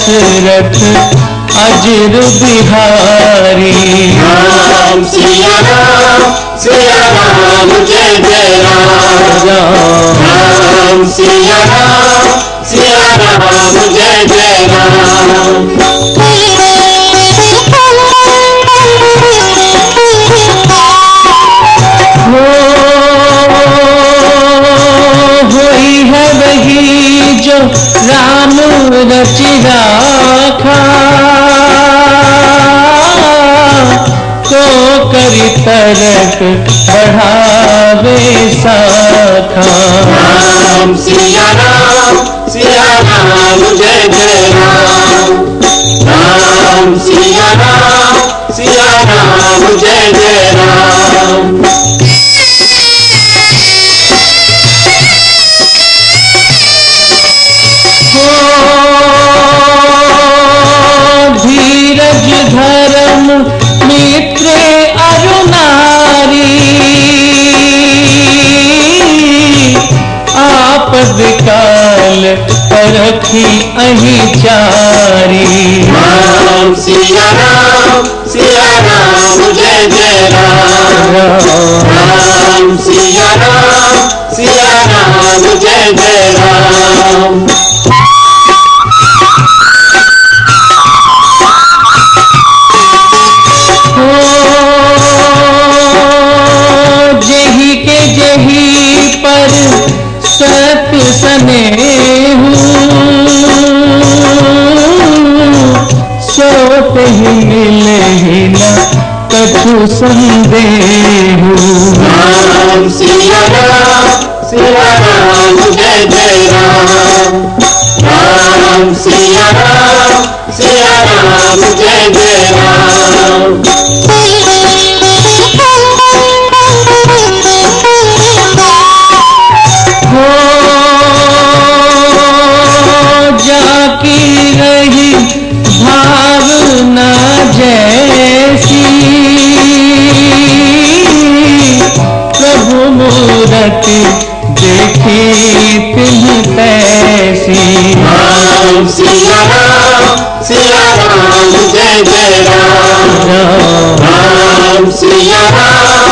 दशरथ अजर बिहारी। राम सिया राम जय जय राम। राम सिया राम जय जय राम। होई है वही जो राम रच राखा, को करी तरक बढ़ावे साखा। राम सिया राम जय जय राम। राम सिया राम जय जय राम। धीरज धर्म मित्र अरुणारी, आपद काल परखी अहि चारी। राम सिया राम जय जय राम। राम सिया राम जय जय राम। जेही के जेही पर सत स्नेहु, सोत ही मिले ही न कछु संदेहु। राम सिया राम जय जय राम। राम सिया राम जय जय राम। जाकी रही भावना जैसी, प्रभु मूरति देखी तिन्ह तैसी। राम सिया राम जय जय राम। राम सिया राम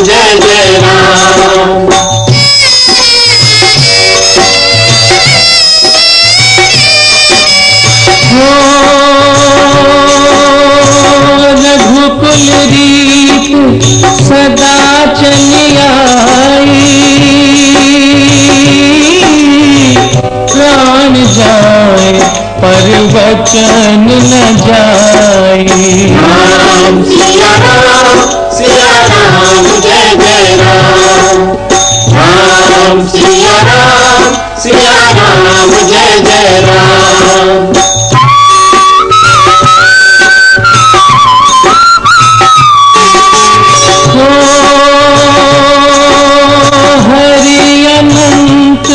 जय जय राम। रघुकुल रीत सदा चली आई, प्राण जाए पर वचन न जाई। राम सिया राम जय जय राम। राम सिया राम जय जय राम। हरि अनंत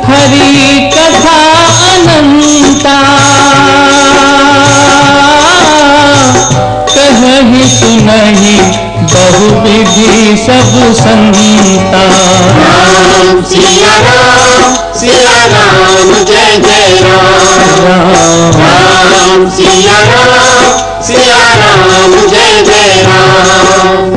हरि कथा अनंता, कहीं सुनहि बहुविधि सब संता। राम सिया राम जय जय राम। राम सिया राम जय जय राम।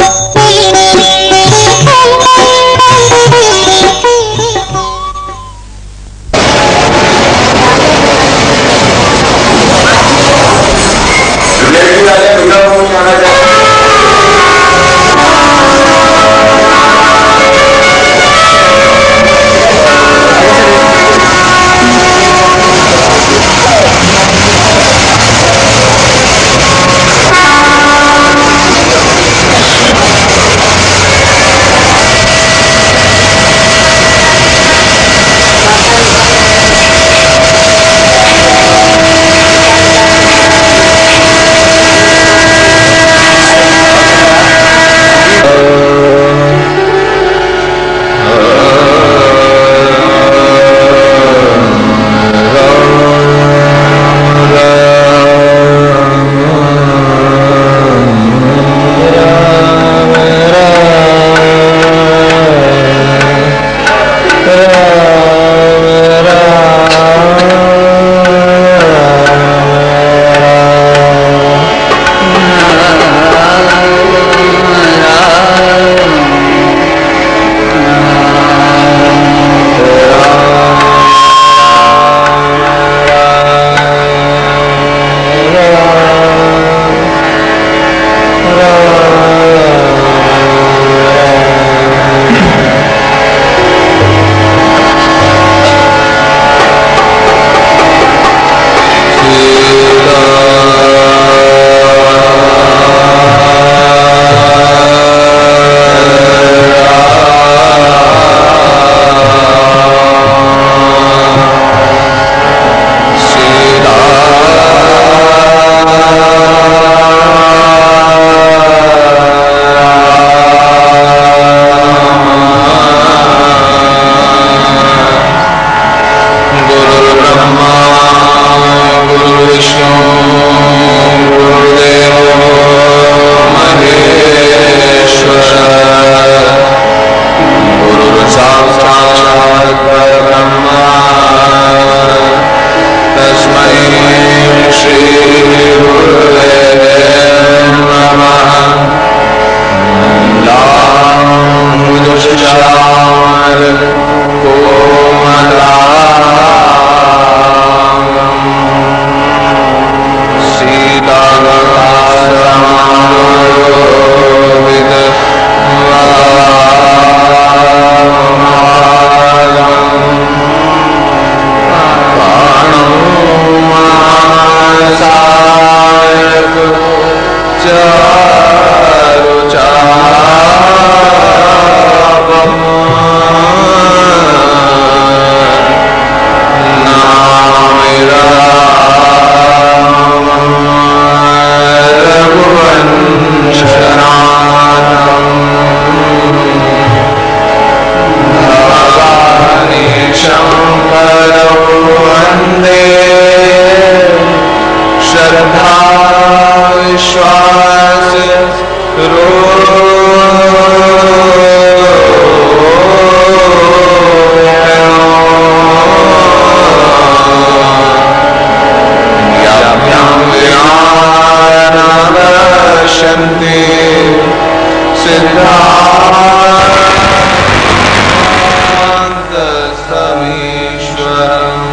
परमेश्वरम्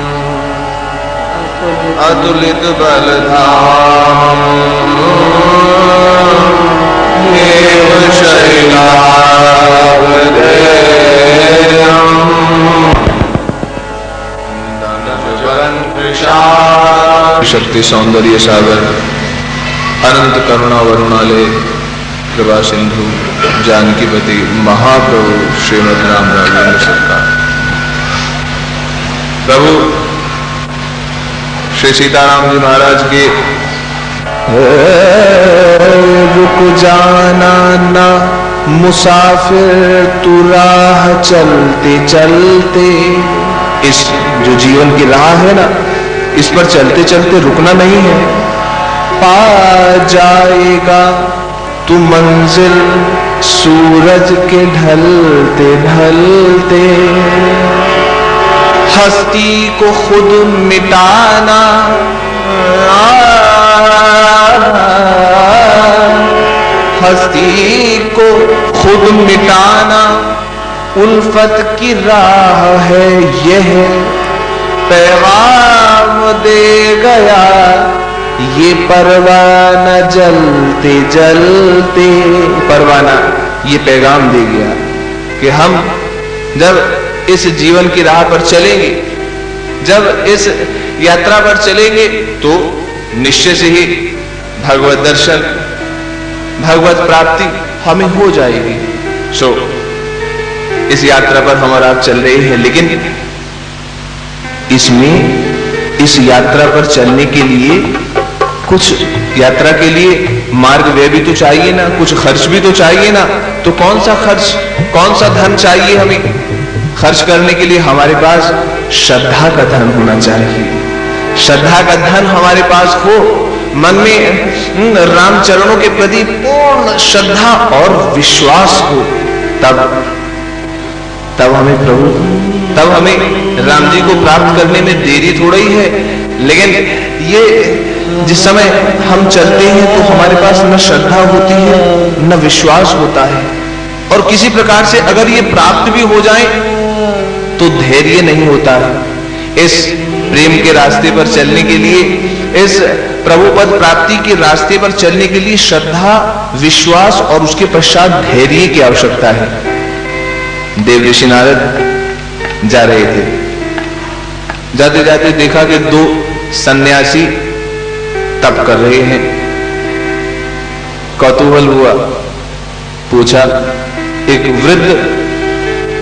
अतुलित बलधामम् देव शैलावदेयम् शक्ति सौंदर्य सागर अनंत करुणा वरुणालय कृपा सिंधु जानकीपति महाप्रभु श्रीमद राम राजेंद्र सरकार। प्रभु श्री सीताराम जी महाराज के रुक जाना ना मुसाफिर तू राह चलते चलते, इस जो जीवन की राह है ना, इस पर चलते चलते रुकना नहीं है। पा जाएगा तू मंजिल सूरज के ढलते ढलते, हस्ती को खुद मिटाना हस्ती को खुद मिटाना उल्फत की राह है यह, पैगाम दे गया ये परवाना जलते जलते। परवाना ये पैगाम दे गया कि हम जब इस जीवन की राह पर चलेंगे, जब इस यात्रा पर चलेंगे तो निश्चय से ही भगवत दर्शन, भगवत प्राप्ति हमें हो जाएगी। इस यात्रा पर हम और आप चल रहे हैं, लेकिन इसमें इस यात्रा पर चलने के लिए कुछ यात्रा के लिए मार्ग व्यय भी तो चाहिए ना, कुछ खर्च भी तो चाहिए ना। तो कौन सा खर्च, कौन सा धन चाहिए हमें खर्च करने के लिए? हमारे पास श्रद्धा का धन होना चाहिए। श्रद्धा का धन हमारे पास हो, मन में राम चरणों के प्रति पूर्ण श्रद्धा और विश्वास हो, तब हमें प्रभु, तब हमें राम जी को प्राप्त करने में देरी थोड़ा ही है। लेकिन ये जिस समय हम चलते हैं तो हमारे पास न श्रद्धा होती है न विश्वास होता है, और किसी प्रकार से अगर ये प्राप्त भी हो जाए तो धैर्य नहीं होता है। इस प्रेम के रास्ते पर चलने के लिए, इस प्रभु पद प्राप्ति के रास्ते पर चलने के लिए श्रद्धा, विश्वास और उसके पश्चात धैर्य की आवश्यकता है। देव ऋषि नारद जा रहे थे, जाते जाते देखा कि दो सन्यासी तप कर रहे हैं। कौतूहल हुआ, पूछा, एक वृद्ध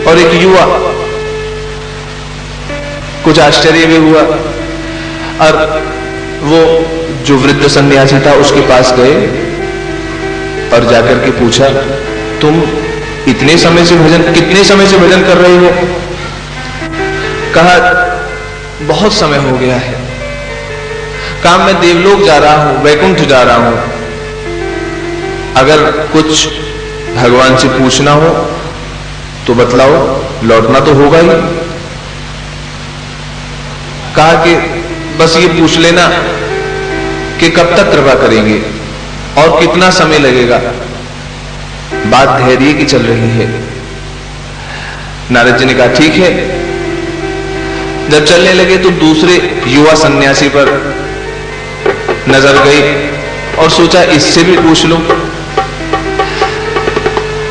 और एक युवा। कुछ आश्चर्य भी हुआ, और वो जो वृद्ध सन्यासी था उसके पास गए और जाकर के पूछा, तुम कितने समय से भजन कर रहे हो? कहा, बहुत समय हो गया है। कहा, मैं देवलोक जा रहा हूं, वैकुंठ जा रहा हूं। अगर कुछ भगवान से पूछना हो तो बतलाओ, लौटना तो होगा ही। कहा कि बस ये पूछ लेना कि कब तक कृपा करेंगे और कितना समय लगेगा। बात धैर्य की चल रही है। नारद जी ने कहा, ठीक है। जब चलने लगे तो दूसरे युवा सन्यासी पर नजर गई और सोचा इससे भी पूछ लूं।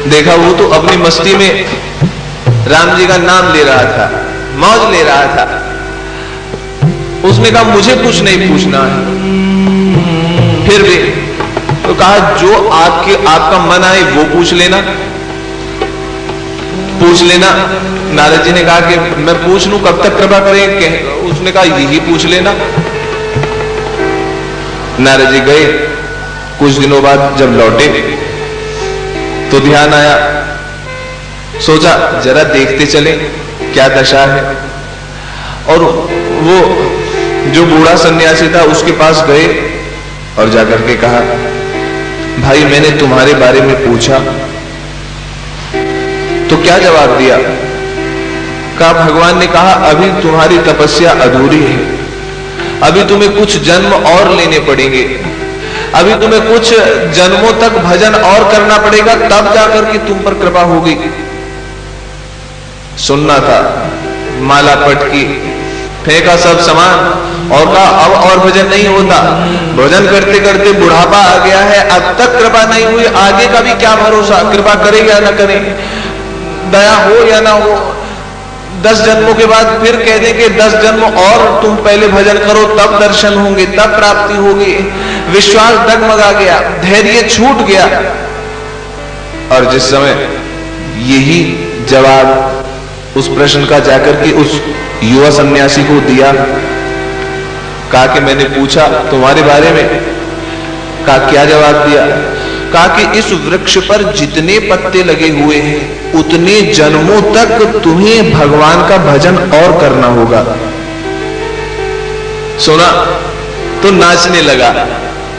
देखा वो तो अपनी मस्ती में राम जी का नाम ले रहा था, मौज ले रहा था। उसने कहा, मुझे कुछ नहीं पूछना है। फिर भी तो कहा, जो आपका मन आए वो पूछ लेना। नारद जी ने कहा कि मैं पूछ लूं, कब तक कृपा करें? उसने कहा, यही पूछ लेना। नारद जी गए। कुछ दिनों बाद जब लौटे तो ध्यान आया, सोचा जरा देखते चले क्या दशा है। और वो जो बूढ़ा सन्यासी था उसके पास गए और जाकर के कहा, भाई मैंने तुम्हारे बारे में पूछा तो क्या जवाब दिया? कहा, भगवान ने कहा अभी तुम्हारी तपस्या अधूरी है, अभी तुम्हें कुछ जन्म और लेने पड़ेंगे, अभी तुम्हें कुछ जन्मों तक भजन और करना पड़ेगा, तब जाकर के तुम पर कृपा होगी। सुनना था, माला पटकी, फेंका सब सामान और कहा अब और भजन नहीं होता। भजन करते करते बुढ़ापा आ गया है, अब तक कृपा नहीं हुई, आगे का भी क्या भरोसा, कृपा करे या ना करे, दया हो या ना हो। 10 जन्मों के बाद फिर कह दें कि 10 जन्म और तुम पहले भजन करो, तब दर्शन होंगे, तब प्राप्ति होगी। विश्वास डगमगा गया, धैर्य छूट गया। और जिस समय यही जवाब उस प्रश्न का जाकर के उस युवा सन्यासी को दिया, कहा कि मैंने पूछा तुम्हारे बारे में, कहा क्या जवाब दिया, कहा कि इस वृक्ष पर जितने पत्ते लगे हुए हैं उतने जन्मों तक तुम्हें भगवान का भजन और करना होगा। सुना तो नाचने लगा,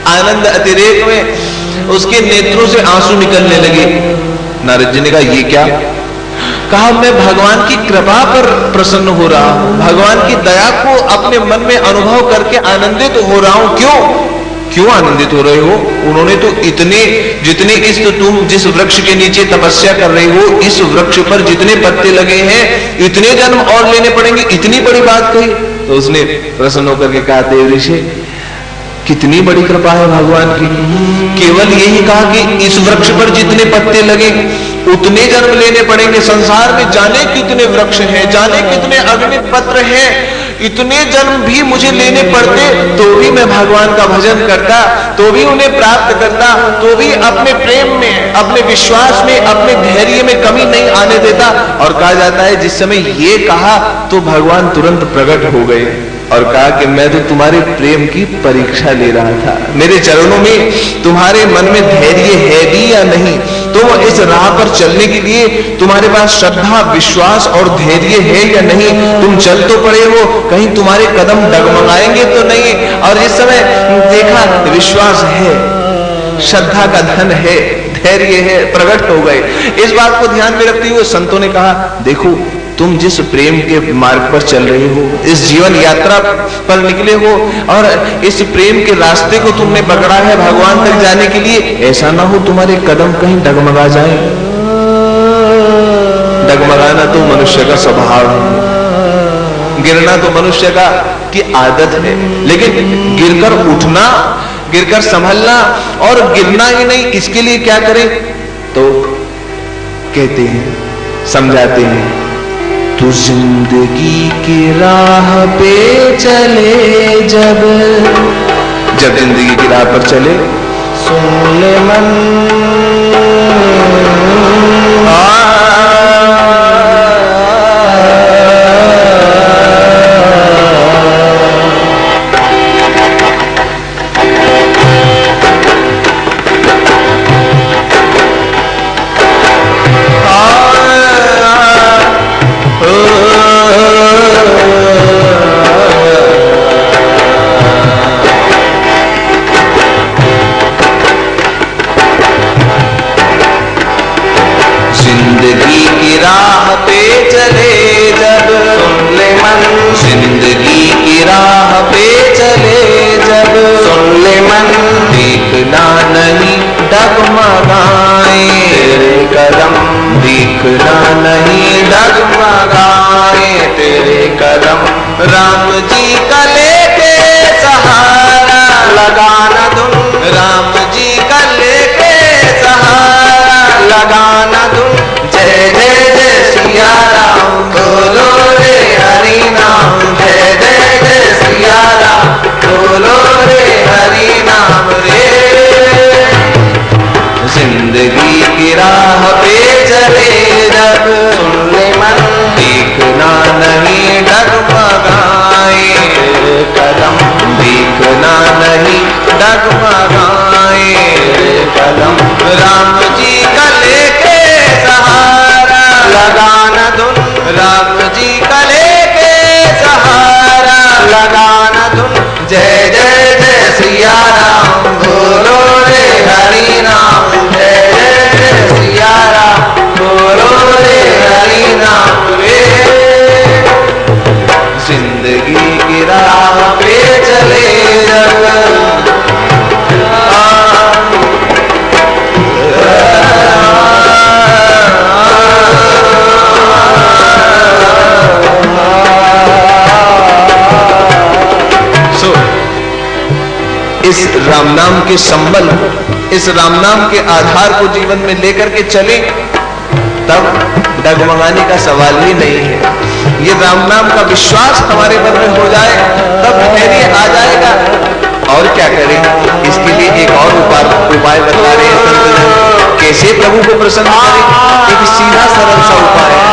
आनंद अतिरेक में उसके नेत्रों से आंसू निकलने लगे। नारद जी ने कहा ये क्या? कहा मैं भगवान की कृपा पर प्रसन्न हो रहा हूं, भगवान की दया को अपने मन में अनुभव करके आनंदित हो रहा हूं। क्यों आनंदित हो रहे हो? उन्होंने तो जितने तुम जिस वृक्ष के नीचे तपस्या कर रहे हो, इस वृक्ष पर जितने पत्ते लगे हैं इतने जन्म और लेने पड़ेंगे, इतनी बड़ी बात कही। तो उसने प्रसन्न होकर के कहा देव ऋषि कितनी बड़ी कृपा है भगवान की, केवल यही कहा कि इस वृक्ष पर जितने पत्ते लगे उतने जन्म लेने पड़ेंगे। संसार में जाने कितने वृक्ष हैं, जाने कितने अग्नि पत्र हैं, इतने जन्म भी मुझे लेने पड़ते तो भी मैं भगवान का भजन करता, तो भी उन्हें प्राप्त करता, तो भी अपने प्रेम में, अपने विश्वास में, अपने धैर्य में कमी नहीं आने देता। और कहा जाता है जिस समय ये कहा तो भगवान तुरंत प्रकट हो गए और कहा कि मैं तो तुम्हारे प्रेम की परीक्षा ले रहा था, मेरे चरणों में तुम्हारे मन में धैर्य है भी या नहीं, तुम इस राह पर चलने के लिए तुम्हारे पास श्रद्धा, विश्वास और धैर्य है या नहीं, तुम चल तो पड़े हो, कहीं तुम्हारे कदम डगमगाएंगे तो नहीं। और इस समय देखा विश्वास है, श्रद्धा का धन है, धैर्य है, प्रकट हो गए। इस बात को ध्यान में रखते हुए संतों ने कहा देखो तुम जिस प्रेम के मार्ग पर चल रहे हो, इस जीवन यात्रा पर निकले हो और इस प्रेम के रास्ते को तुमने पकड़ा है भगवान तक जाने के लिए, ऐसा ना हो तुम्हारे कदम कहीं डगमगा जाए। डगमगाना तो मनुष्य का स्वभाव है, गिरना तो मनुष्य का की आदत है, लेकिन गिरकर उठना, गिरकर संभलना और गिरना ही नहीं, इसके लिए क्या करें? तो कहते हैं, समझाते हैं, तू जिंदगी की राह पे चले जब जिंदगी की राह पर चले, सुन ले मन नहीं डगमगाए तेरे कदम, राम जी का लेके सहारा लगाना धुन, राम जी का लेके सहारा लगाना धुन, जय जय जय सिया राम बोलो रे हरि नाम, जय जय जय सिया राम बोलो रे हरि नाम रे। जिंदगी की राह पे चले जब, सुन ले मन देखना नहीं डगमगाए कदम, देखना नहीं डगमगाए कदम, राम जी का लेके सहारा लगाना दो, राम नाम के संबल, इस राम नाम के आधार को जीवन में लेकर के चले, तब डगमगाने का सवाल ही नहीं है। ये राम नाम का विश्वास हमारे मन में हो जाए, तब धैर्य आ जाएगा। और क्या करें, इसके लिए एक और उपाय बता रहे हैं संत, कैसे प्रभु को प्रसन्न करें। एक सीधा सरल सा उपाय है।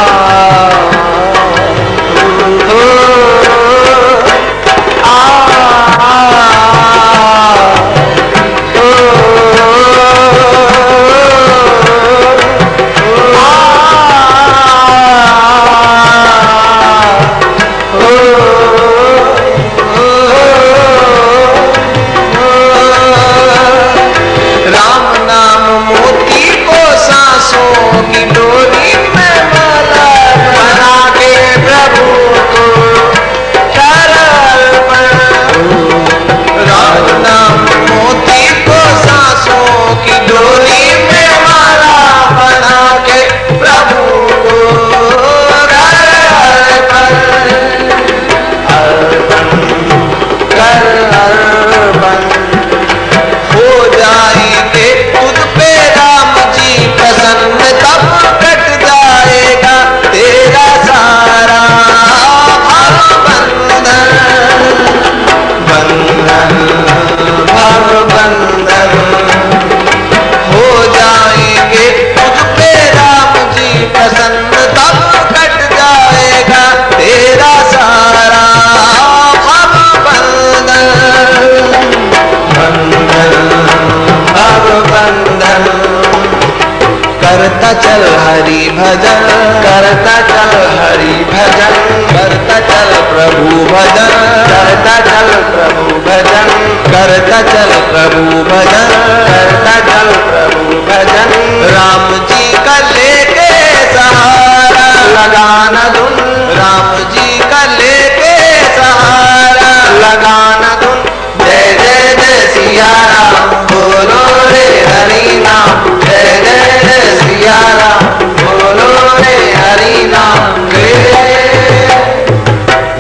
करता चल हरि भजन, करता चल हरि भजन, करता चल प्रभु भजन, करता चल प्रभु भजन, करता चल प्रभु भजन, करता चल प्रभु भजन। राम जी का लेके सहारा लगाना धुन, राम जी का लेके सहारा लगाना धुन। जय जय जय सिया राम, बोलो रे हरि नाम, जय जय जय सिया राम, बोलो रे हरि नाम।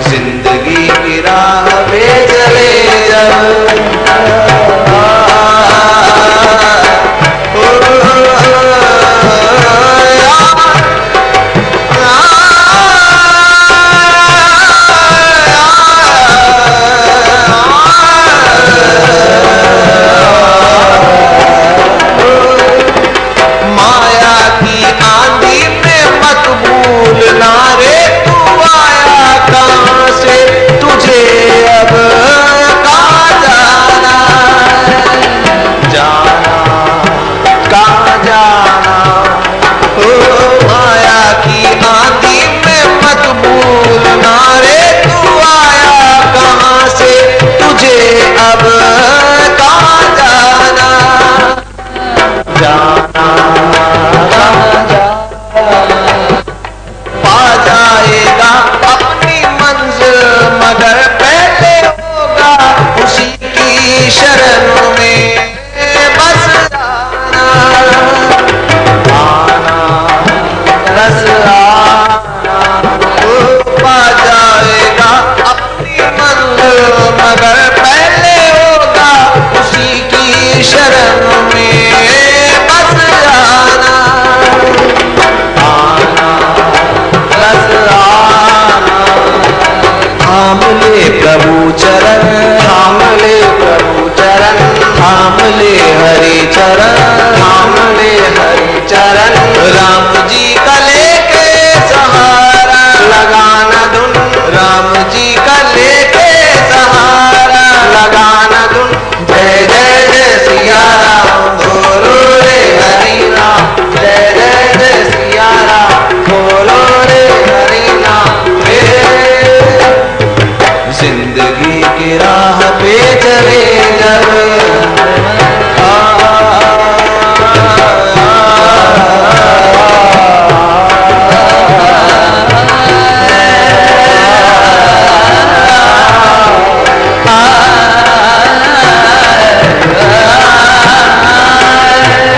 जिंदगी की राह पे चले जब, प्रभु चरण, थाम ले प्रभु चरण, थाम ले हरि चरण, थाम ले हरि चरण। राम जी का लेके सहारा लगाना धुन, राम जी का लेके सहारा लगाना धुन। जय जय जय सिया राम, बोलो रे हरि नाम, जय जय जय सिया राम, बोलो रे हरि नाम। जिंदगी की राह पे चले जब,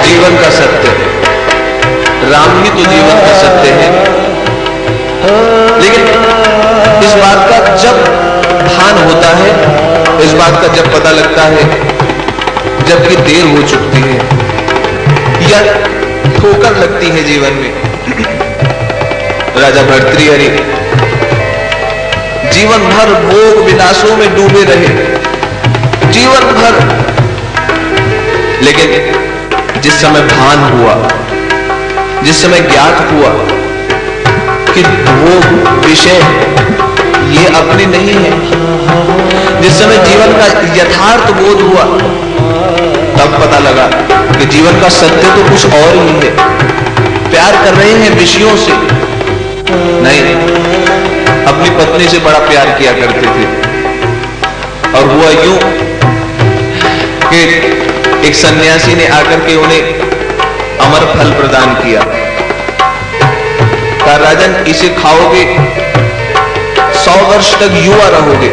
जीवन का सत्य, राम ही तो जीवन का सत्य है। लेकिन इस बात का जब भान होता है, इस बात का जब पता लगता है जबकि देर हो चुकी है या ठोकर लगती है जीवन में। राजा भर्तृहरि जीवन भर भोग विलासों में डूबे रहे, जीवन भर, लेकिन जिस समय भान हुआ, जिस समय ज्ञात हुआ कि भोग विषय ये अपने नहीं है, जिस समय जीवन का यथार्थ बोध हुआ, तब पता लगा कि जीवन का सत्य तो कुछ और ही है। प्यार कर रहे हैं विषयों से, नहीं, अपनी पत्नी से बड़ा प्यार किया करते थे। और हुआ यूं कि एक सन्यासी ने आकर के उन्हें अमर फल प्रदान किया। कहा, राजन इसे खाओगे 100 वर्ष तक युवा रहोगे।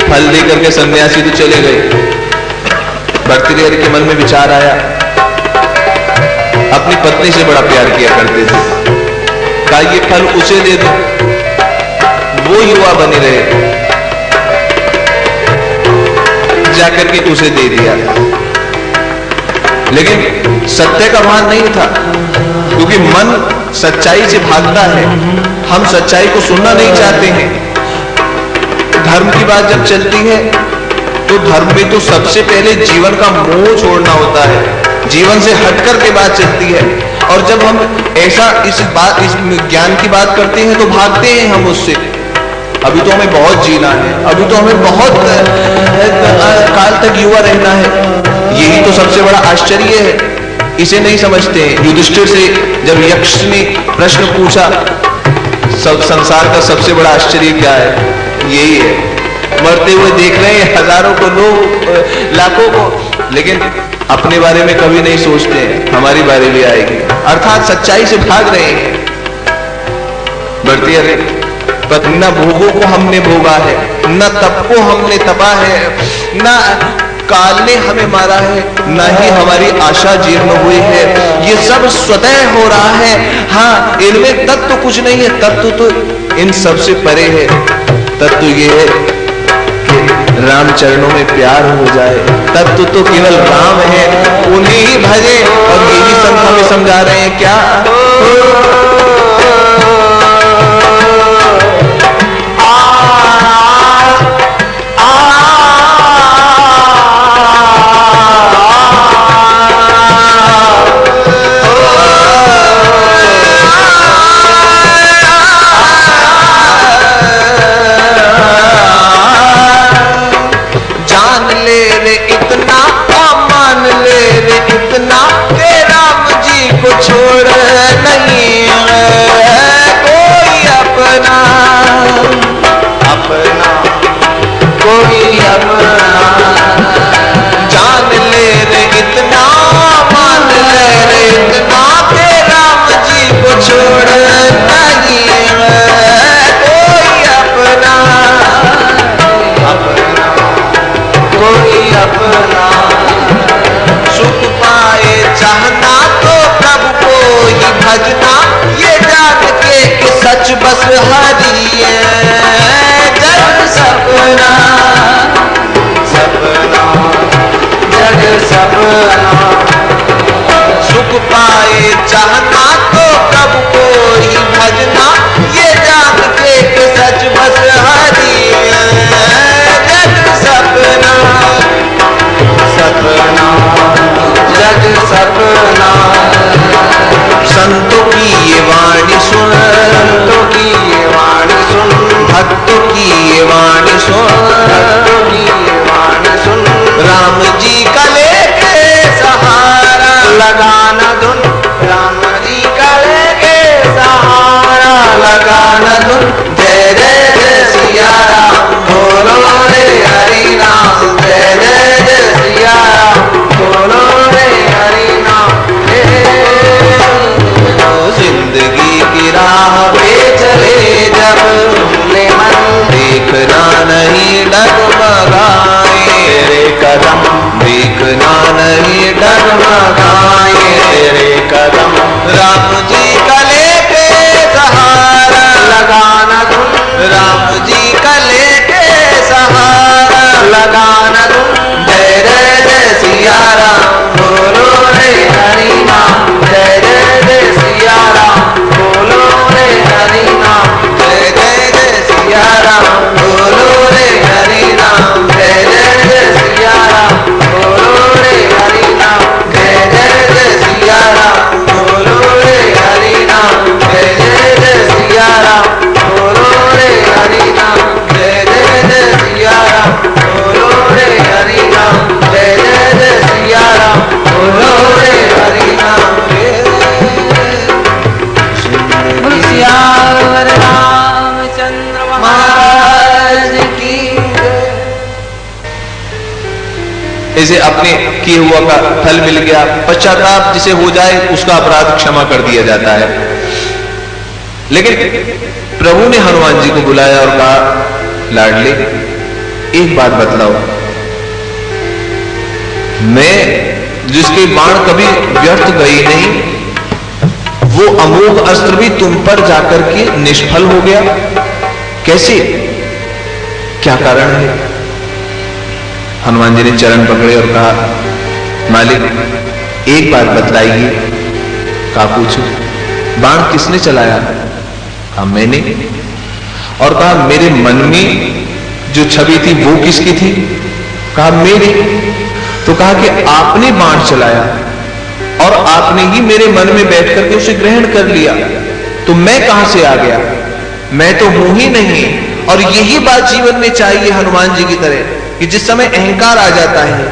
फल देकर के सन्यासी तो चले गए। भर्तृहरि के मन में विचार आया, अपनी पत्नी से बड़ा प्यार किया करते थे, कहा ये फल उसे दे दो, वो युवा बने रहे। जाकर के उसे दे दिया, लेकिन सत्य का भान नहीं था, क्योंकि मन सच्चाई से भागता है। हम सच्चाई को सुनना नहीं चाहते हैं। धर्म की बात जब चलती है तो धर्म में तो सबसे पहले जीवन का मोह छोड़ना होता है, जीवन से हटकर के बात चलती है। और जब हम ऐसा इस ज्ञान की बात करते हैं तो भागते हैं हम उससे। अभी तो हमें बहुत जीना है, अभी तो हमें बहुत काल तक युवा रहना है। यही तो सबसे बड़ा आश्चर्य है, इसे नहीं समझते हैं। युधिष्ठिर से जब यक्ष ने प्रश्न पूछा, सब संसार का सबसे बड़ा आश्चर्य क्या है, यही है, मरते हुए देख रहे हैं हजारों को, लोग लाखों को, लेकिन अपने बारे में कभी नहीं सोचते हैं, हमारी बारी भी आएगी। अर्थात सच्चाई से भाग रहे हैं। भर्तृहरि, न भोगों को हमने भोगा है, न तप को हमने तपा है, न काल ने हमें मारा है, न ही हमारी आशा जीर्ण हुई है। ये सब स्वतः हो रहा है। हाँ, इनमें तत्व कुछ नहीं है, तत्व तो इन सबसे परे है। तत्व ये है कि राम चरणों में प्यार हो जाए। तत्व तो केवल राम है, उन्हें ही भजे। और यही संत हमें समझा रहे हैं क्या, सच बस हरी जग सपना, सपना जग सपना, सुख पाए चाहना तो प्रभु को ही भजना, ये जान के सच बस हरी जग सपना, सपना जग सपना। संतों की ये वाणी सुन, संतों की ये वाणी सुन, भक्तों की ये वाणी सुन, भक्तों की ये वाणी सुन। राम जी का लेके सहारा लगाना धुन, राम जी का लेके सहारा लगाना धुन। जय जय जय सिया राम, बोलो रे हरि राम। जय जय जय सिया राम, बोलो रे हरि नाम। जिंदगी की राह पे चले जब तुमने मन, देखना नहीं डगमगाए तेरे कदम, देखना नहीं डगमगाए तेरे कदम। राम जी का लेके सहारा लगाना जिसे अपने किए हुआ का फल मिल गया, पश्चाताप जिसे हो जाए उसका अपराध क्षमा कर दिया जाता है। लेकिन प्रभु ने हनुमान जी को बुलाया और कहा, लाडले एक बात बतलाओ, मैं जिसके बाण कभी व्यर्थ गई नहीं, वो अमोघ अस्त्र भी तुम पर जाकर के निष्फल हो गया, कैसे, क्या कारण है? हनुमान जी ने चरण पकड़े और कहा, मालिक एक बात बतलाइए। कहा, पूछो। बाण किसने चलाया? कहा, मैंने। और कहा, मेरे मन में जो छवि थी वो किसकी थी? कहा, मेरी। तो कहा कि आपने बाण चलाया और आपने ही मेरे मन में बैठ करके उसे ग्रहण कर लिया, तो मैं कहां से आ गया? मैं तो हूं ही नहीं। और यही बात जीवन में चाहिए हनुमान जी की तरह, कि जिस समय अहंकार आ जाता है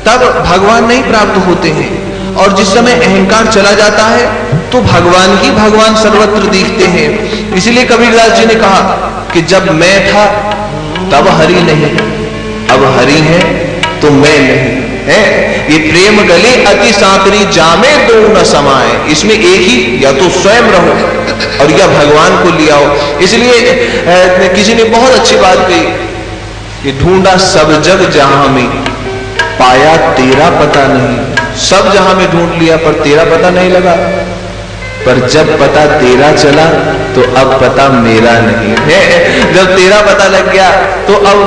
तब भगवान नहीं प्राप्त होते हैं, और जिस समय अहंकार चला जाता है तो भगवान ही भगवान सर्वत्र दिखते हैं। इसीलिए कबीरदास जी ने कहा कि जब मैं था तब हरि नहीं, अब हरि है तो मैं नहीं है। ये प्रेम गले अति सांतरी जामे दो न समाए, इसमें एक ही, या तो स्वयं रहो और या भगवान को ले आओ। इसलिए किसी ने बहुत अच्छी बात कही कि ढूंढा सब जग जहां में, पाया तेरा पता नहीं। सब जहां में ढूंढ लिया पर तेरा पता नहीं लगा, पर जब पता तेरा चला तो अब पता मेरा नहीं है। जब तेरा पता लग गया तो अब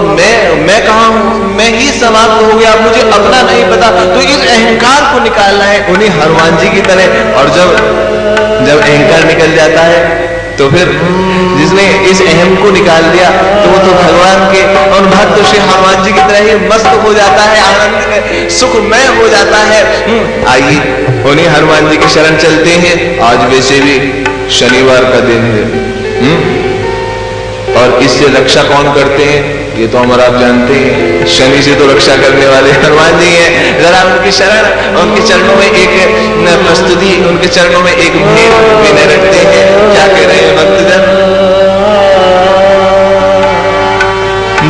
मैं कहां हूं, मैं ही समाप्त हो गया, मुझे अपना नहीं पता। तो इस अहंकार को निकालना है उन्हीं हनुमान जी की तरह। और जब अहंकार निकल जाता है तो फिर जिसने इस अहम को निकाल दिया तो वो तो भगवान के उन भक्त श्री हनुमान जी की तरह ही मस्त हो जाता है, आनंद में सुखमय हो जाता है। आइए उन्हीं हनुमान जी की शरण चलते हैं। आज वैसे भी शनिवार का दिन है, और इससे रक्षा कौन करते हैं ये तो हमारा आप जानते हैं। शनि से तो रक्षा करने वाले हनुमान जी हैं। जरा उनकी शरण, उनके चरणों में एक प्रस्तुति, उनके चरणों में एक भेंट विनय रखते हैं। क्या कह रहे हैं भक्तजन?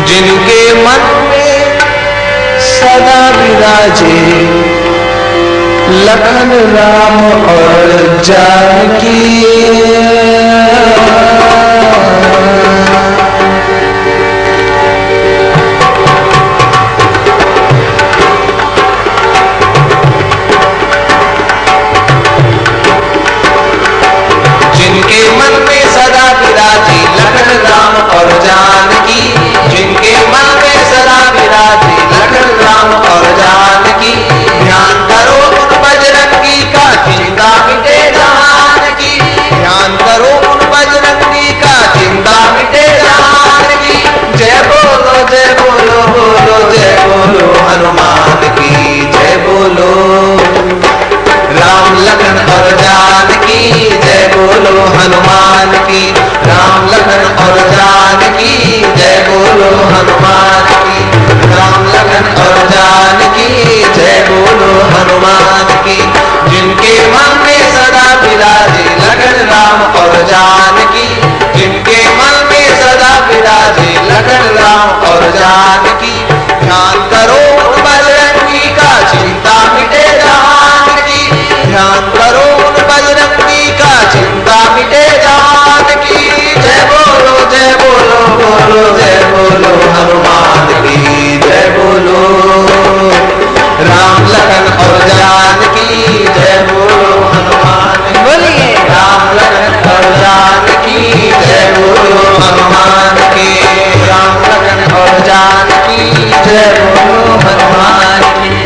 जिनके मन में सदा विराजे लखन राम और जानकी, जिनके मन में सदा विराजे लखन राम और जानकी, जिनके मन में सदा विराजे लखन राम और जानकी, ध्यान करो उन बजरंगी का चिंता मिटे जहान की, ध्यान करो उन बजरंगी का चिंता मिटे जहान की। जय बोलो जय बोलो, बोलो जय बोलो हनुमान की, जय बोलो राम लखन और जानकी, जय बोलो हनुमान की, राम लखन और जानकी, जय बोलो हनुमान की, राम लखन और जानकी, जय बोलो हनुमान की। जिनके मन में सदा विराजे लखन राम और जानकी, जिनके मन में सदा विराजे लखन राम और जानकी, ध्यान करो उन बजरंगी का चिंता मिटे जहान की, ध्यान करो उन बजरंगी का चिंता मिटे जहान की। जय बोलो जय बोलो, बोलो जय बोलो हनुमान की, जय बोलो राम लखन और जानकी, जय बोलो हनुमान, बोलिए राम लखन और जानकी, जय बोलो हनुमान की, राम लखन और जानकी, जय बोलो हनुमान की।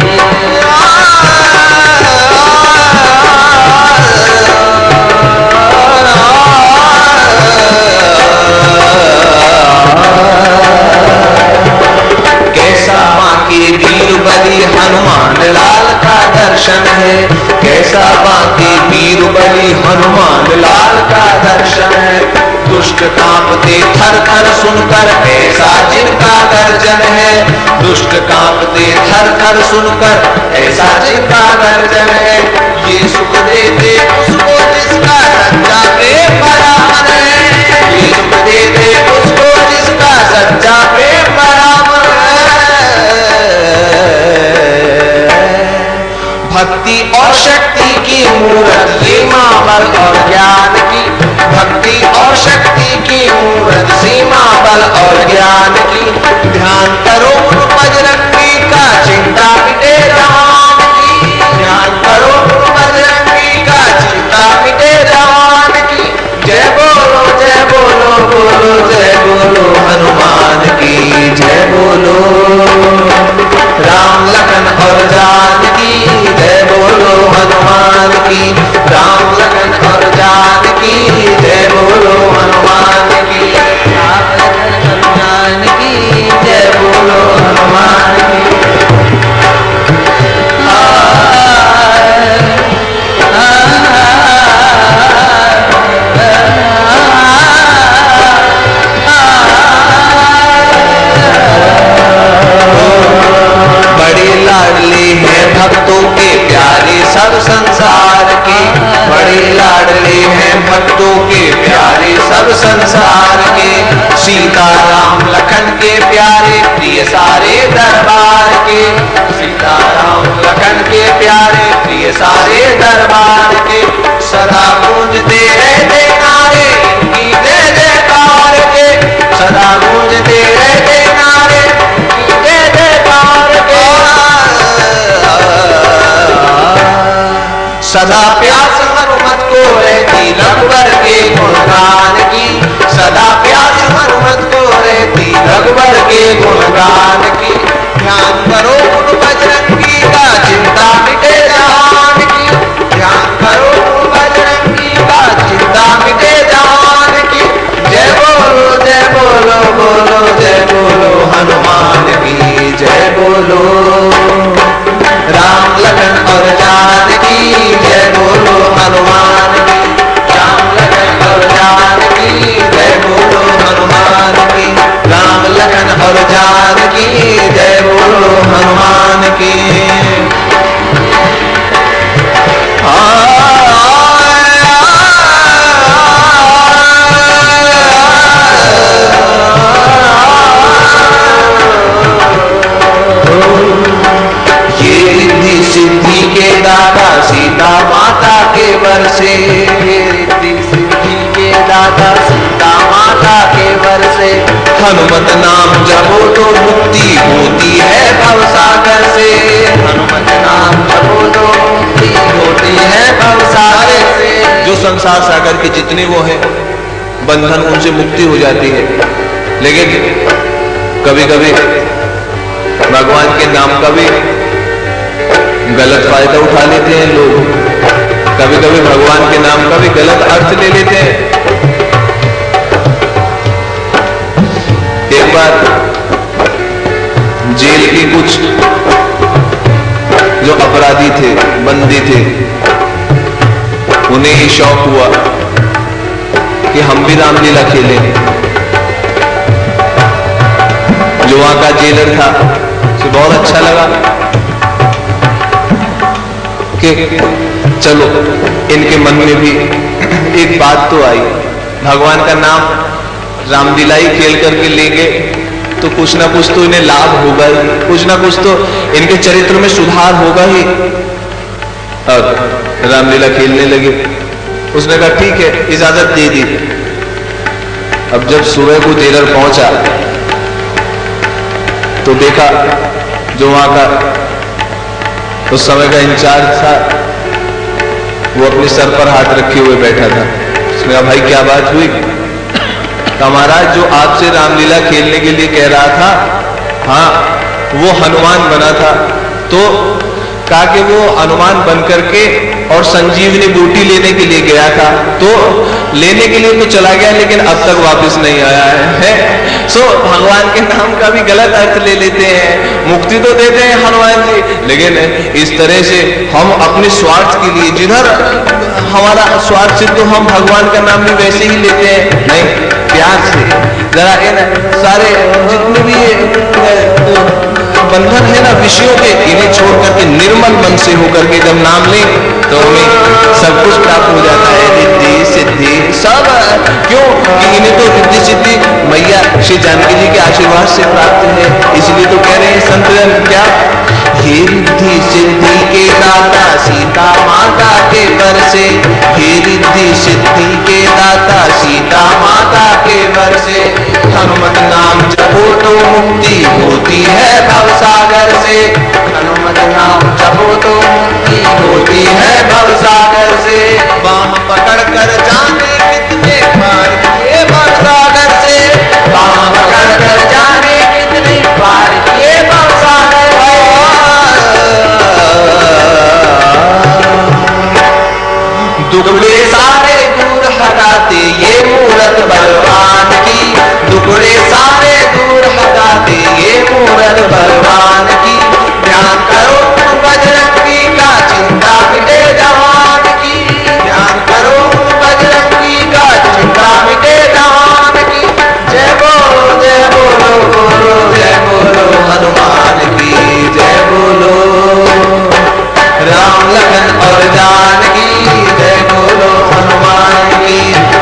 कैसा माँ के वीर बलि हनुमान लाल का दर्शन है, कैसा माँ के वीर बलि हनुमान लाल का दर्शन है। दुष्ट कांपते थर थर सुनकर ऐसा जिनका गर्जन है, दुष्ट कांपते थर थर सुनकर ऐसा जिनका गर्जन है। ये सुख देते उसको जिसका सच्चा प्रेम बराबर है, ये सुख देते उसको जिसका सच्चा प्रेम बराबर है। ध्यान करो बजरंगी का चिंता मिटे जहान की, ध्यान करो बजरंगी का चिंता मिटे जहान की। जय बोलो बोलो जय बोलो हनुमान की, जय बोलो राम लखन और जानकी, जय बोलो हनुमान की, राम लखन और जानकी, जय बोलो हनुमान की, राम लखन और जानकी, जय बोलो हनुमान की। बड़ी लाडली है भक्तों के प्यारे सब संसार की, बड़ी लाडली है भक्तों के प्यारे सब संसार के। सीता राम लखन के प्यारे प्रिय सारे दरबार के, सीता राम लखन के प्यारे प्रिय सारे दरबार के। सदा गूंजते रहते नारे इनकी जय जयकार के, सदा गूंजते रहते नारे इनकी जय जयकार के। सदा प्यास हनुमत को रहती रघुवर के गुणगान की, सदा प्यास हनुमत को रहती रघुवर के गुणगान की। ध्यान करो बजरंगी का चिंता मिटे जहान की, ध्यान करो बजरंगी का चिंता मिटे जहान की। जय बोलो जय बोलो हनुमान की, जय बोलो राम लखन और जानकी, जय बोलो हनुमान की, राम लखन और जानकी, जय बोलो हनुमान की, राम लखन और जानकी, जय बोलो हनुमान की। सिद्धि के दाता सीता माता के वर्षे, रिद्धि सिद्धि के दाता सीता माता के वर्षे। हनुमत नाम जपो तो मुक्ति होती है भवसागर से, हनुमत नाम जपो तो मुक्ति होती है भवसागर से। जो संसार सागर के जितने वो हैं बंधन उनसे मुक्ति हो जाती है। लेकिन कभी कभी भगवान के नाम का भी गलत फायदा उठा लेते हैं लोग, कभी कभी भगवान के नाम का भी गलत अर्थ ले लेते हैं। एक बार जेल के कुछ जो अपराधी थे, बंदी थे, उन्हें ये शौक हुआ कि हम भी रामलीला खेलें। जो वहां का जेलर था उसे बहुत अच्छा लगा कि चलो इनके मन में भी एक बात तो आई, भगवान का नाम रामलीला ही खेल करके लेंगे तो कुछ ना कुछ तो इन्हें लाभ होगा ही, कुछ ना कुछ तो इनके चरित्र में सुधार होगा ही। और रामलीला खेलने लगे। उसने कहा ठीक है, इजाजत दे दी। अब जब सुबह को जेलर पहुंचा तो देखा जो वहां का उस समय का इंचार्ज था वो अपने सर पर हाथ रखे हुए बैठा था। उसने कहा भाई क्या बात हुई? महाराज जो आपसे रामलीला खेलने के लिए कह रहा था, हाँ वो हनुमान बना था, तो कहा कि वो हनुमान बन करके और संजीवनी बूटी लेने के लिए गया था, तो लेने के लिए तो चला गया लेकिन अब तक वापस नहीं आया है। सो भगवान के नाम का भी गलत अर्थ ले लेते हैं। मुक्ति तो देते हैं हनुमान जी, लेकिन इस तरह से हम अपने स्वार्थ के लिए, जिधर हमारा स्वार्थ से तो हम भगवान का नाम भी वैसे ही लेते हैं, नहीं प्यार से। जरा इन सारे जितने भी बंधन है ना विषयों के, इन्हें छोड़ करके निर्मल मन से होकर के जब नाम लें तो हमें सब कुछ प्राप्त हो जाता है, रिद्धि सिद्धि सब। क्यों कि इन्हें तो रिद्धि सिद्धि मैया श्री जानकी जी के आशीर्वाद से प्राप्त है। इसलिए तो कह रहे हैं संतजन क्या, हे रिद्धि सिद्धि के दाता सीता माता के वर्षे, हे रिद्धि सिद्धि के दाता सीता माता के वर्षे। हनुमत नाम जपो जपो तो मुक्ति होती है भवसागर से। हनुमत नाम जपो तो मुक्ति होती है भवसागर से। बाह पकड़ कर जाने कितने पार किए भवसागर से। बाह पकड़ कर जाने कितने पार किए भवसागर। दुखड़े सारे दूर हटाते ये मूरत बलवान की। दुखड़े सारे दूर हटाते ये मूरत बलवान की। ध्यान करो बजरंगी का चिंता मिटे जवान की। ध्यान करो बजरंगी का चिंता मिटे जवान की। जय बोलो बोलो जय बोलो हनुमान की। जय बोलो राम लखन और जानकी। जय बोलो हनुमान की।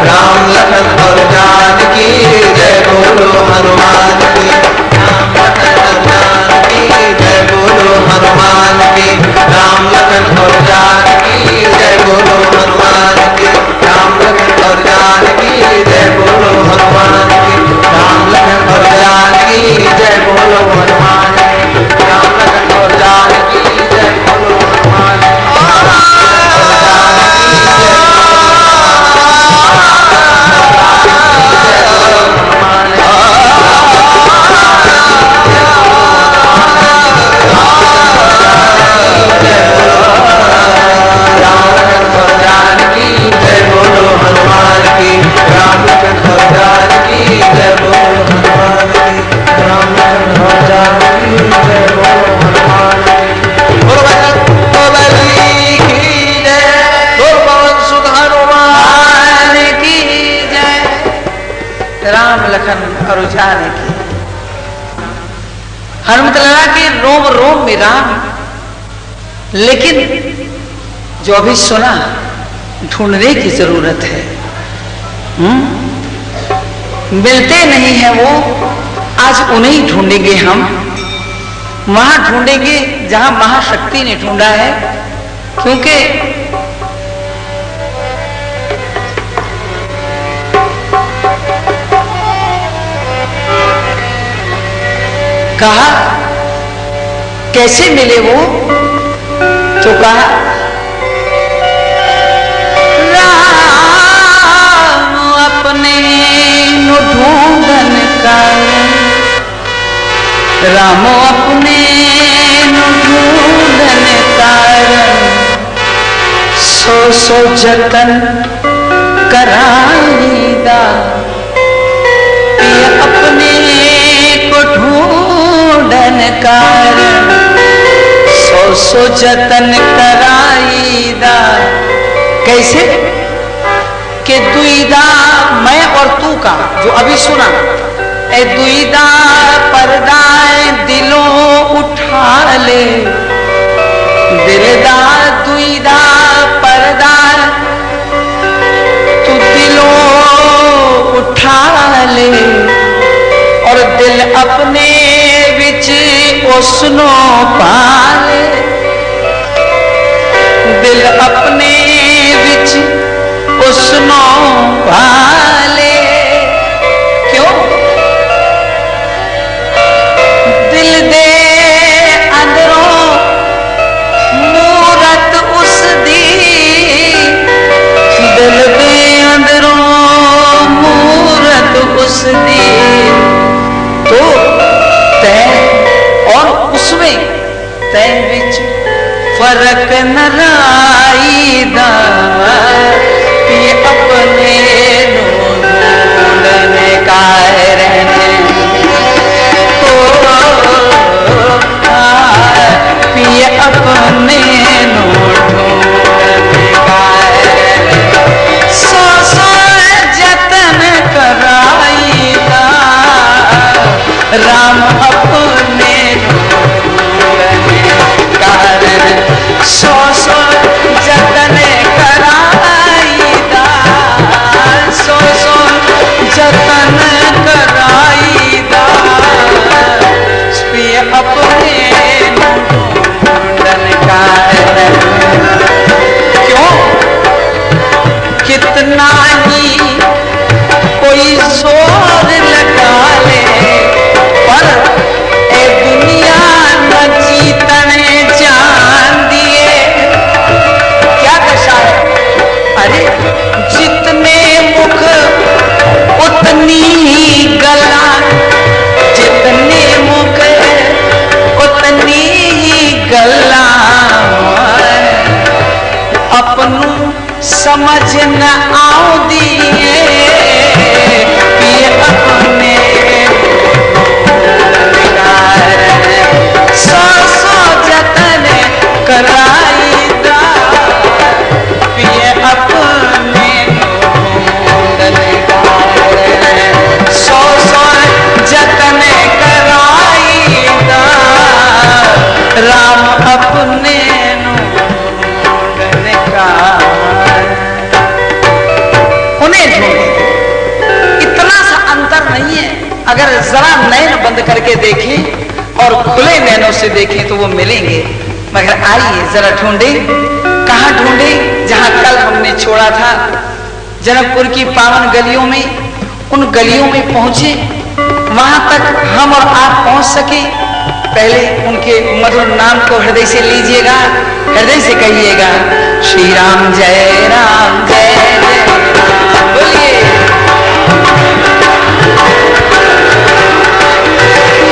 राम लखन और जानकी। जय बोलो हनुमान की। राम लखन और जानकी। जय बोलो हनुमान की। राम लखन और जानकी। जय बोलो हनुमान की। राम लखन और जानकी। जय बोलो हनुमान की। राम लखन और जानकी। जय बोलो हनुमान की। राम लखन और जानकी। जय बोलो हनुमान की। और जानकी। हनुमत लला के रोम रोम में राम। लेकिन जो अभी सुना ढूंढने की जरूरत है। मिलते नहीं है वो, आज उन्हें ढूंढेंगे हम। वहां ढूंढेंगे जहां महाशक्ति ने ढूंढा है। क्योंकि कहा कैसे मिले वो, तो कहा राम अपने नु ढूंढन कारण। राम अपने नु ढूंढन कारण। सो सो जतन कराईदा। अपने को ढूंढन कारण। सो सो जतन कराईदा। कैसे कि दुईदा मैं और तू का जो अभी सुना। ए दुईदा पर्दाए दिलों उठा ले। दिलदा दुईदा पर्दा तू दिलों उठा ले। और दिल अपने विच उसनो पाले। दिल अपने विच उसनो पाले। क्यों? दिल दे अंदरों मूरत उस दी। दिल दे अंदरों मूरत उस दी। तो तय और उसमें तय विच फर्क न राईदा। ये अपने ढूंढने का रहने। ये अपने ढूंढने का रहने। सो सो जतन कराईदा। राम अपने ढूंढने का रहने। सो सो जतन कराईदा। सो सो जतन कराईदा। अपने ढूंढन का रहने। क्यों? कितना ही कोई जोर लगा ले। अगर जरा नैन बंद करके देखें और खुले नैनों से देखें तो वो मिलेंगे, मगर आइए जरा ढूंढे, कहाँ ढूंढे? जहां कल हमने छोड़ा था, जनकपुर की पावन गलियों में, उन गलियों में पहुंचे, वहां तक हम और आप पहुंच सके। पहले उनके मधुर नाम को हृदय से लीजिएगा, हृदय से कहिएगा, श्री राम जय राम जय जय राम, बोलिए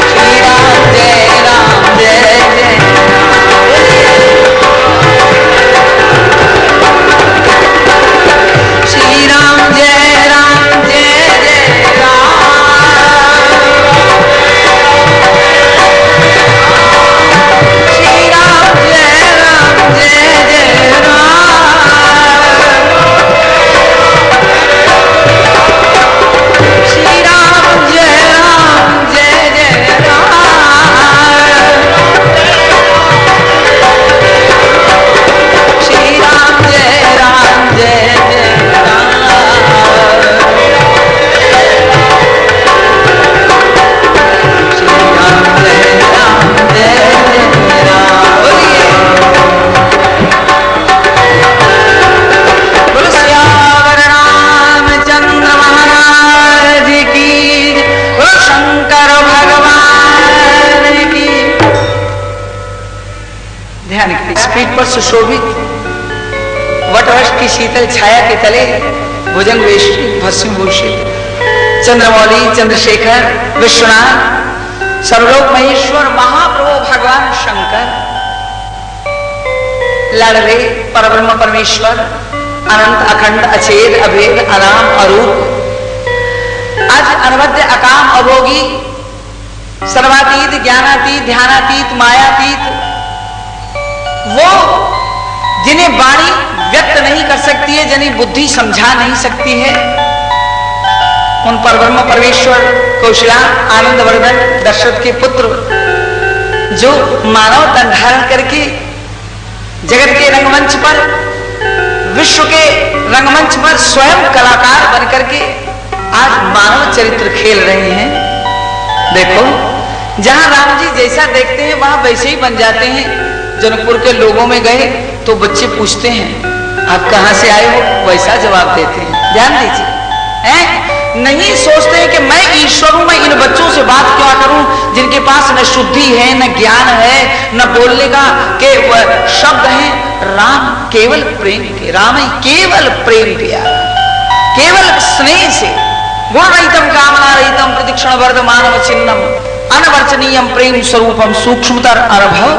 श्री राम जय राम जय जय राम, श्री राम जय राम जय जय पर सुशोभित वटवृक्ष की शीतल छाया के तले भुजंग वेष्टित भस्म भूषित चंद्रमौली चंद्रशेखर विश्वनाथ सर्वलोक महेश्वर महाप्रभु भगवान शंकर लड़वे परब्रह्म परमेश्वर अनंत अखंड अछेद अभेद अनाम अरूप आज अनवद्य अकाम अभोगी सर्वातीत ज्ञानातीत ध्यानातीत मायातीत, वो जिन्हें वाणी व्यक्त नहीं कर सकती है, जिन्हें बुद्धि समझा नहीं सकती है, उन परब्रह्म परमेश्वर कौशला आनंद वर्धन दशरथ के पुत्र जो मानव तन धारण करके जगत के रंगमंच पर, विश्व के रंगमंच पर स्वयं कलाकार बन करके आज मानव चरित्र खेल रहे हैं। देखो, जहां राम जी जैसा देखते हैं वहां वैसे ही बन जाते हैं। जनकपुर के लोगों में गए तो बच्चे पूछते हैं आप कहां से आए हो, वैसा जवाब देते हैं। ध्यान दीजिए, हैं? नहीं सोचते हैं कि मैं ईश्वर हूं, मैं इन बच्चों से बात क्या करूं जिनके पास न शुद्धि है, न ज्ञान है, न बोलने का के शब्द हैं। राम केवल प्रेम के, राम ही केवल प्रेम किया, केवल स्नेह से, गुण रहितम कामना रहितम प्रतीक्षण वर्धमानम चिन्हम अनवर्चनीयम प्रेम स्वरूपम सूक्ष्मतर अनुभव,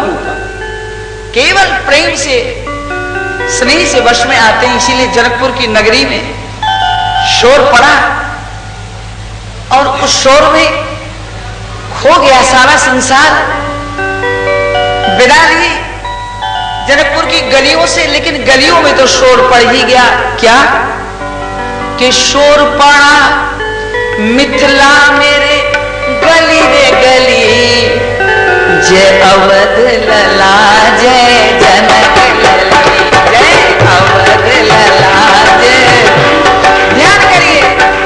केवल प्रेम से स्नेह से वश में आते हैं। इसीलिए जनकपुर की नगरी में शोर पड़ा और उस शोर में खो गया सारा संसार। विदा ली जनकपुर की गलियों से, लेकिन गलियों में तो शोर पड़ ही गया। क्या कि शोर पड़ा मिथिला मेरे गली रे गली, जय अवध लला जय जनक लली, जय अवध लला जय। ध्यान करिए,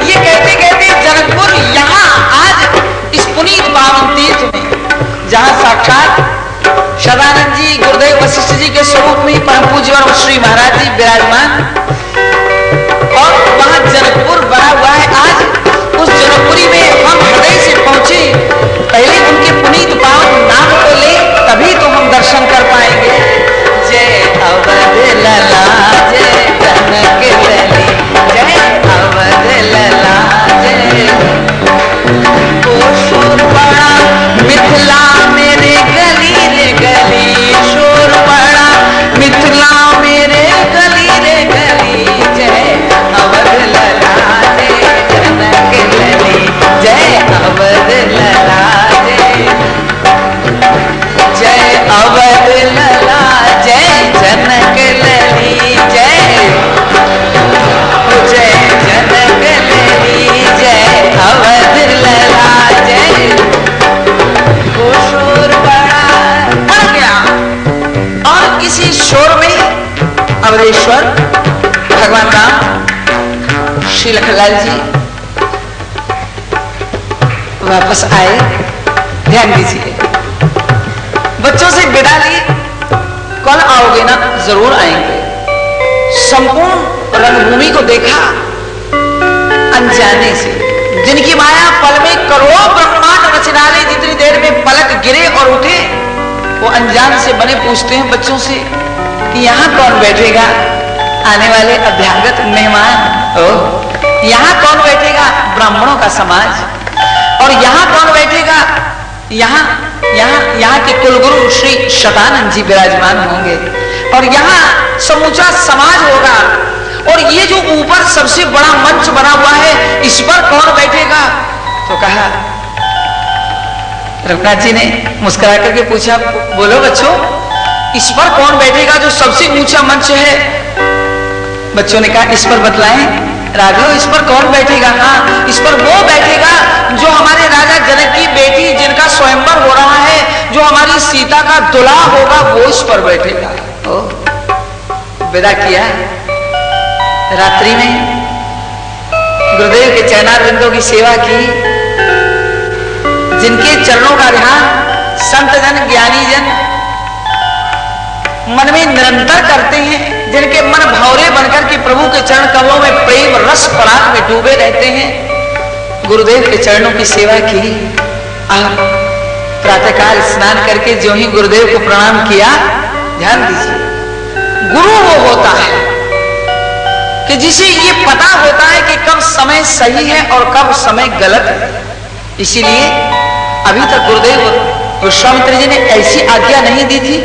ये कहते कहते जनकपुर यहाँ आज इस पुनीत पावन तीर्थ में, जहाँ साक्षात सदानंद जी गुरुदेव वशिष्ठ जी के स्वरूप में परम पूज्य और श्री महाराज जी विराजमान, और वहां जनकपुर बना हुआ है। आज उस जनकपुरी में हम हृदय से पहुंचे, पहले उनके पुनीत पावन नाम को ले, तभी तो हम दर्शन कर पाएंगे। जय अवध लला जय जनक लली, जय अवध लला जय। ओ शोर पड़ा मिथिला मेरे गली रे गली, शोर पड़ा मिथिला मेरे गली रे गली, जय अवध लला जय जनक लली, जय अवध लला जय अवध लला जय जनक लली, जय जय जनक लली, जय अवध लला जय। वो शोर बढ़ गया और इसी शोर में अवधेश्वर भगवान राम श्री लखनलाल जी वापस आए। ध्यान दीजिए, बच्चों से विदा ली, कल आओगे ना? जरूर आएंगे। संपूर्ण रंगभूमि को देखा अनजाने से, जिनकी माया पल में करोड़ों ब्रह्मांड रच डाले, जितनी देर में पलक गिरे और उठे, वो अनजान से बने पूछते हैं बच्चों से कि यहाँ कौन बैठेगा? आने वाले अभ्यागत मेहमान। ओह, यहाँ कौन बैठेगा? ब्राह्मणों का समाज। और यहाँ कौन बैठेगा? यहाँ के कुलगुरु श्री शतानंद जी विराजमान होंगे और यहाँ समूचा समाज होगा। और ये जो ऊपर सबसे बड़ा मंच बना हुआ है, इस पर कौन बैठेगा? तो कहा, रघुनाथ जी ने मुस्कुरा करके पूछा, बोलो बच्चों, इस पर कौन बैठेगा जो सबसे ऊंचा मंच है? बच्चों ने कहा, इस पर बतलाएं राघव, इस पर कौन बैठेगा? हाँ, इस पर वो बैठेगा जो हमारे राजा जनक की बेटी, जिनका स्वयंवर हो रहा है, जो हमारी सीता का दुल्हा होगा, वो इस पर बैठेगा। विदा किया। रात्रि में गुरुदेव के चरणारविंदों की सेवा की, जिनके चरणों का ध्यान संत जन ज्ञानी जन मन में निरंतर करते हैं, जिनके मन भौरे बनकर के प्रभु के चरण कमलों में प्रेम रस पराग में डूबे रहते हैं, गुरुदेव के चरणों की सेवा की। अब प्रातःकाल स्नान करके जो ही गुरुदेव को प्रणाम किया, ध्यान दीजिए, गुरु वो होता है कि जिसे ये पता होता है कि कब समय सही है और कब समय गलत है। इसीलिए अभी तक गुरुदेव विश्वामित्र जी ने ऐसी आज्ञा नहीं दी थी,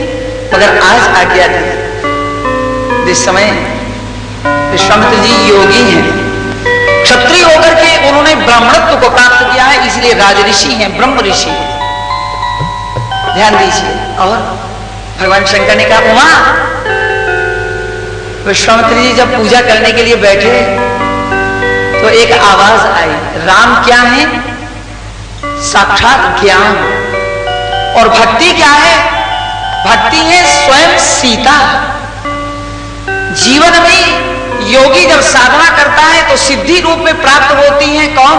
मगर आज आज्ञा दी। जिस समय विश्वामित्र जी योगी हैं, क्षत्रिय होकर के उन्होंने ब्राह्मणत्व को प्राप्त किया है, इसलिए राजऋषि हैं, ब्रह्म ऋषि। ध्यान दीजिए। और भगवान शंकर ने कहा, उमा, विश्वामित्र जी जब पूजा करने के लिए बैठे तो एक आवाज आई, राम क्या है? साक्षात ज्ञान। और भक्ति क्या है? भक्ति है स्वयं सीता। जीवन में योगी जब साधना करता है तो सिद्धि रूप में प्राप्त होती है कौन?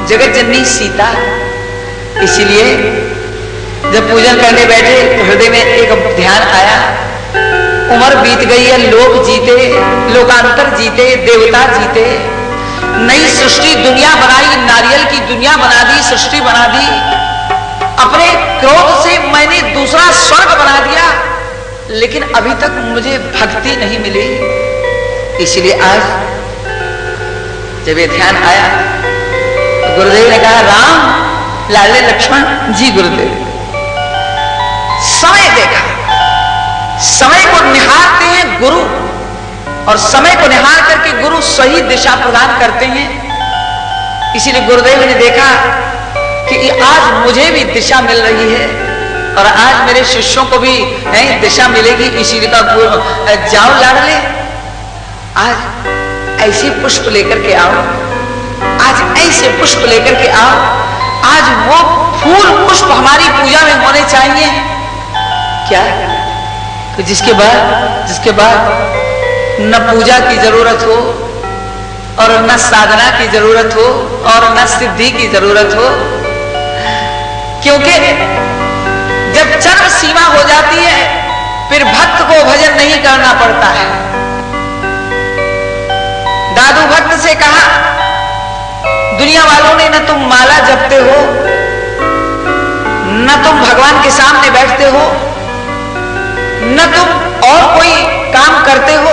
जगत जननी सीता। इसीलिए जब पूजन करने बैठे तो हृदय में एक ध्यान आया, उम्र बीत गई है, लोग जीते, लोकांतर जीते, देवता जीते, नई सृष्टि दुनिया बनाई, नारियल की दुनिया बना दी, सृष्टि बना दी, अपने क्रोध से मैंने दूसरा स्वर्ग बना दिया, लेकिन अभी तक मुझे भक्ति नहीं मिली। इसलिए आज जब ये ध्यान आया तो गुरुदेव ने कहा, राम, लाले लक्ष्मण जी, गुरुदेव समय देखा, समय को निहारते हैं गुरु, और समय को निहार करके गुरु सही दिशा प्रदान करते हैं। इसीलिए गुरुदेव ने देखा कि आज मुझे भी दिशा मिल रही है और आज मेरे शिष्यों को भी नई दिशा मिलेगी। इसीलिए का जाओ लाडले, आज ऐसे पुष्प लेकर के आओ, आज ऐसे पुष्प लेकर के आओ, आज वो फूल पुष्प हमारी पूजा में होने चाहिए। क्या? कि जिसके बाद न पूजा की जरूरत हो और न साधना की जरूरत हो और न सिद्धि की जरूरत हो, क्योंकि जब चरम सीमा हो जाती है फिर भक्त को भजन नहीं करना पड़ता है। दादू भक्त से कहा, दुनिया वालों ने न तुम माला जपते हो, न तुम भगवान के सामने बैठते हो, न तुम और कोई काम करते हो,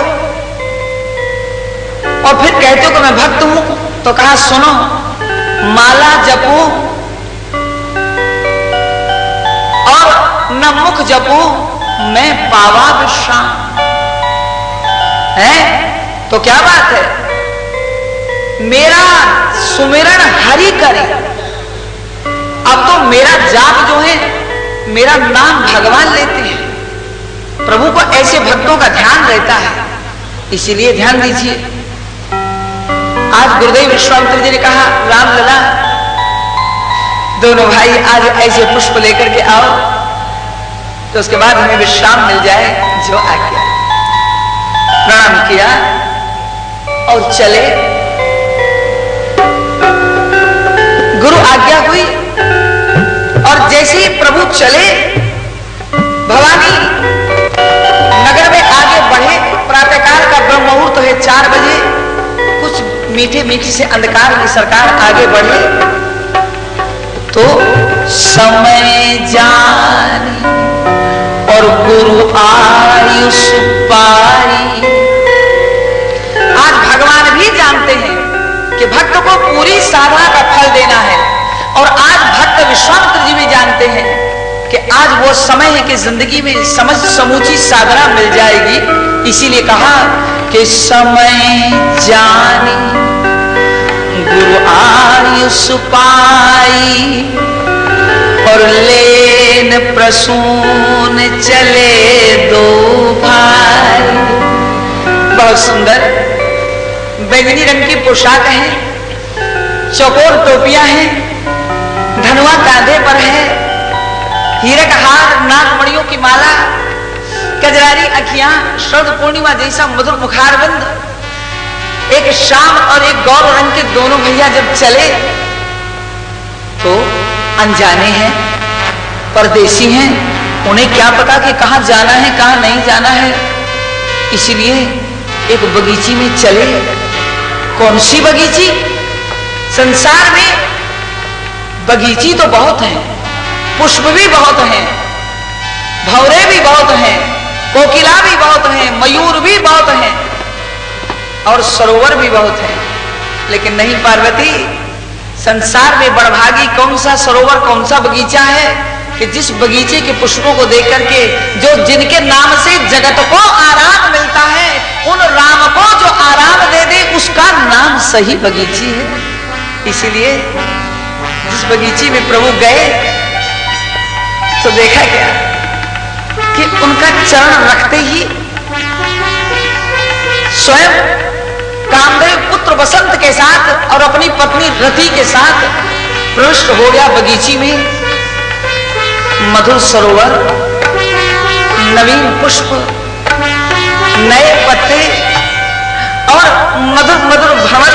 और फिर कहते हो कि मैं भक्त हूं। तो कहा, सुनो, माला जपो और न मुख जपो, मैं पावा विश्राम। है तो क्या बात है, मेरा सुमिरन हरि करे। अब तो मेरा जाप जो है, मेरा नाम भगवान लेते हैं, प्रभु को ऐसे भक्तों का ध्यान रहता है। इसीलिए ध्यान दीजिए, आज गुरुदेव विश्वामित्र जी ने कहा, राम लला, दोनों भाई आज ऐसे पुष्प लेकर के आओ तो उसके बाद हमें विश्राम मिल जाए। जो आज्ञा। प्रणाम किया और चले। गुरु आज्ञा हुई और जैसे ही प्रभु चले भवानी नगर में आगे बढ़े, प्रातःकाल का ब्रह्म मुहूर्त है 4 बजे, कुछ मीठे मीठी से अंधकार की सरकार आगे बढ़े तो समय जानी और गुरु आयुष पाई। आज भगवान भी जानते हैं कि भक्त को पूरी साधना का फल देना है और आज भक्त विश्वामित्र जी भी जानते हैं कि आज वो समय है कि जिंदगी में समूची साधना मिल जाएगी। इसीलिए कहा कि समय जानी गुरु आयुष पाई और लेन प्रसून चले 2 भाई। बहुत सुंदर बैंगनी रंग की पोशाक है, चौकोर टोपियां हैं, धनुआ कांधे पर है, हीरे का हार, नागमणियों की माला, कजरारी अखियां, शरद पूर्णिमा जैसा मधुर मुखारबंद। एक श्याम और एक गौर रंग के दोनों भैया जब चले तो अनजाने हैं, परदेसी हैं, उन्हें क्या पता कि कहां जाना है कहां नहीं जाना है। इसलिए एक बगीची में चले। कौन सी बगीची? संसार में बगीची तो बहुत हैं, पुष्प भी बहुत हैं, भौरे भी बहुत हैं, कोकिला भी बहुत हैं, मयूर भी बहुत हैं और सरोवर भी बहुत हैं। लेकिन नहीं पार्वती, संसार में बड़भागी कौन सा सरोवर, कौन सा बगीचा है कि जिस बगीचे के पुष्पों को देख करके जो जिनके नाम से जगत को आराम मिलता है, उन राम को जो आराम दे दे उसका नाम सही बगीची है। इसीलिए जिस बगीची में प्रभु गए तो देखा क्या कि उनका चरण रखते ही स्वयं कामदेव पुत्र वसंत के साथ और अपनी पत्नी रति के साथ प्रविष्ट हो गया बगीची में। मधुर सरोवर, नवीन पुष्प, नए पत्ते और मधुर मधुर भंवर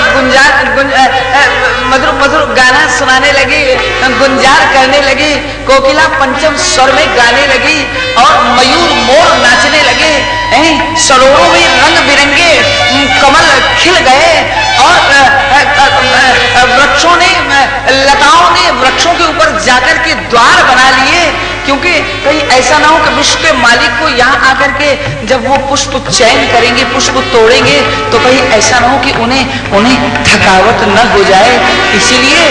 मधुर मधुर गाना सुनाने लगे, गुंजार करने लगे, कोकिला पंचम स्वर में गाने लगी और मयूर मोर नाचने लगे। सरोवरों में रंग बिरंगे कमल खिल गए और वृक्षों ने, लताओं ने वृक्षों के ऊपर जाकर के द्वार बना लिए, क्योंकि कहीं ऐसा ना हो कि विश्व के मालिक को यहाँ आकर के जब वो पुष्प चयन करेंगे, पुष्प तोड़ेंगे तो कहीं ऐसा ना हो कि उन्हें थकावट न हो जाए। इसीलिए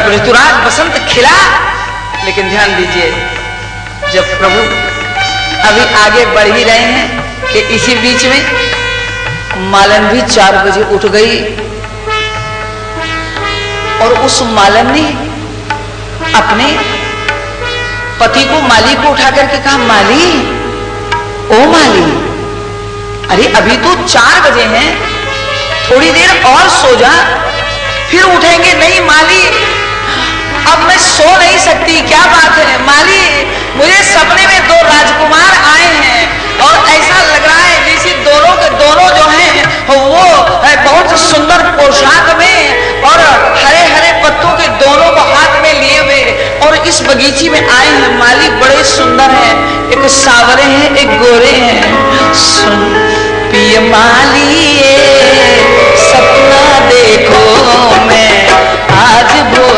ऋतुराज बसंत खिला। लेकिन ध्यान दीजिए, जब प्रभु अभी आगे बढ़ ही रहे हैं कि इसी बीच में मालन भी 4 बजे उठ गई और उस मालन ने अपने पति को, माली को उठा करके कहा, माली, ओ माली, अरे अभी तो 4 बजे हैं, थोड़ी देर और सो जा, फिर उठेंगे। नहीं माली, अब मैं सो नहीं सकती। क्या बात है माली, मुझे सपने में 2 राजकुमार आए हैं और ऐसा लग रहा है जैसे दोनों के दोनों जो हैं वो बहुत सुंदर पोशाक में और हरे हरे पत्तों के दोनों को हाथ में लिए हुए और इस बगीची में आए हैं। माली बड़े सुंदर हैं, एक सावरे हैं, एक गोरे हैं। सुन पिय माली, सपना देखो मैं आज भोर